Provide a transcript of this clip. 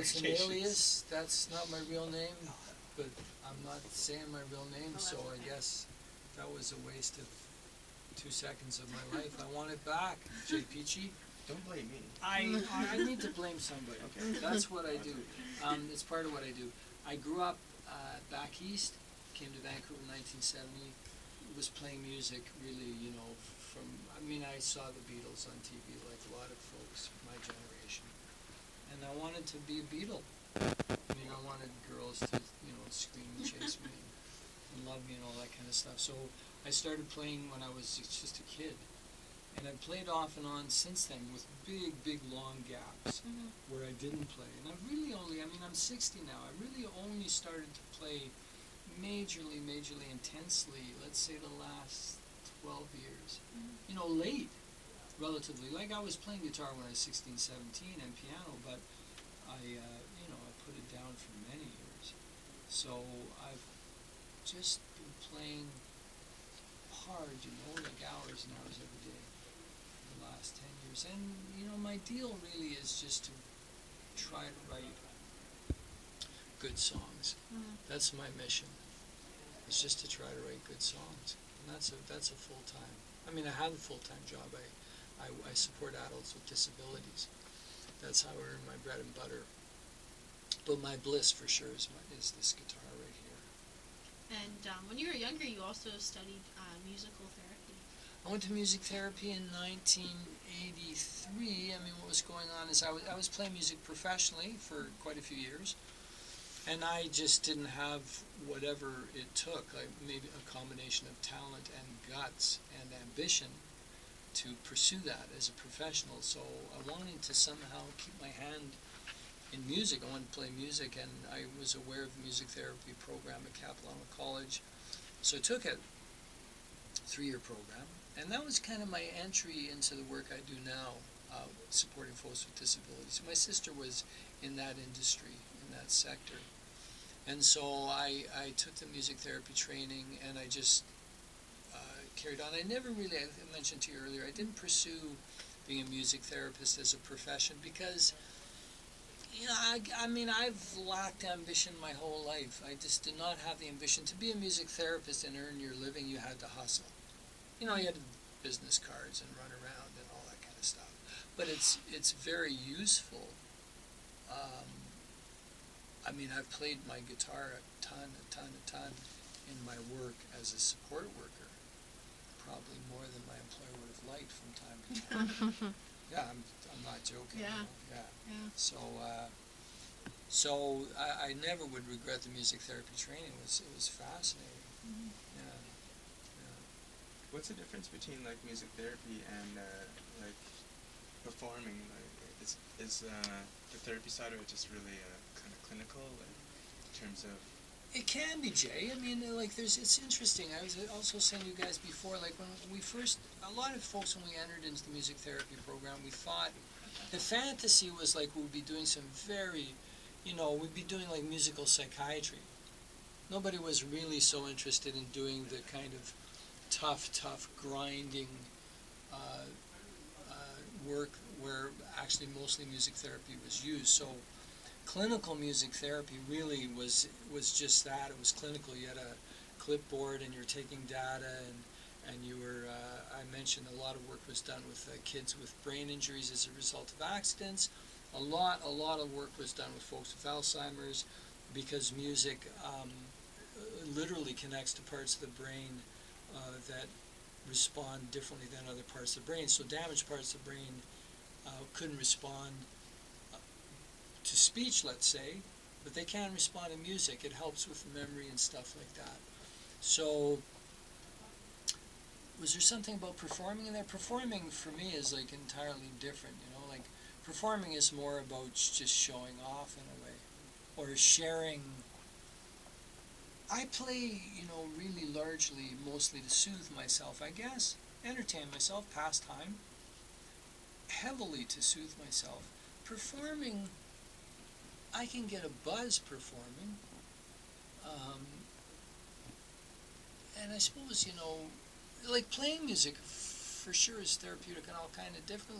It's an alias. That's not my real name, but I'm not saying my real name, so I guess that was a waste of 2 seconds of my life. I want it back, Jay Peachy. Don't blame me. I need to blame somebody. Okay. That's what I do. It's part of what I do. I grew up back east, came to Vancouver in 1970, was playing music really, I saw the Beatles on TV like a lot of folks my generation. And I wanted to be a Beatle. I wanted girls to, scream and chase me and love me and all that kind of stuff. So I started playing when I was just a kid. And I've played off and on since then with big, long gaps where I didn't play. And I've really I'm 60 now. I really only started to play majorly intensely, let's say the last 12 years. Late, relatively. Like I was playing guitar when I was 16, 17 and piano, but I put it down for many years. So I've just been playing hard, like hours and hours every day for the last 10 years. And, my deal really is just to try to write good songs. That's my mission. It's just to try to write good songs. And that's a full-time. I have a full-time job. I support adults with disabilities. That's how I earn my bread and butter. But my bliss for sure is this guitar right here. And when you were younger, you also studied musical therapy. I went to music therapy in 1983. What was going on is I was playing music professionally for quite a few years. And I just didn't have whatever it took, like maybe a combination of talent and guts and ambition to pursue that as a professional. So I wanted to somehow keep my hand in music. I wanted to play music, and I was aware of the music therapy program at Capilano College. So I took it, 3-year program, and that was kind of my entry into the work I do now, supporting folks with disabilities. So my sister was in that industry, in that sector. And so I took the music therapy training, and I just carried on. I never really, I mentioned to you earlier, I didn't pursue being a music therapist as a profession because, I've lacked ambition my whole life. I just did not have the ambition. To be a music therapist and earn your living, you had to hustle. You had business cards and run around and all that kind of stuff. But it's very useful. I've played my guitar a ton in my work as a support worker, probably more than my employer would have liked from time to time. Yeah, I'm not joking. Yeah. Yeah. So I never would regret the music therapy training. It was fascinating. Yeah. What's the difference between like music therapy and like performing? Like, is the therapy side of it just really kind of clinical, like in terms of? It can be, Jay. It's interesting. I was also saying to you guys before, like when we first, a lot of folks when we entered into the music therapy program, we thought the fantasy was like we'd be doing some very, we'd be doing like musical psychiatry. Nobody was really so interested in doing the kind of tough, grinding work where actually mostly music therapy was used. So clinical music therapy really was just that. It was clinical. You had a clipboard and you're taking data, and you were, I mentioned a lot of work was done with kids with brain injuries as a result of accidents. A lot of work was done with folks with Alzheimer's, because music literally connects to parts of the brain that respond differently than other parts of the brain. So damaged parts of the brain couldn't respond to speech, let's say, but they can respond to music. It helps with memory and stuff like that. So was there something about performing in there? Performing for me is like entirely different, like performing is more about just showing off in a way, or sharing. I play, really largely, mostly to soothe myself, I guess, entertain myself, pass time, heavily to soothe myself. Performing, I can get a buzz performing, and I suppose, like playing music for sure is therapeutic on all kind of different levels.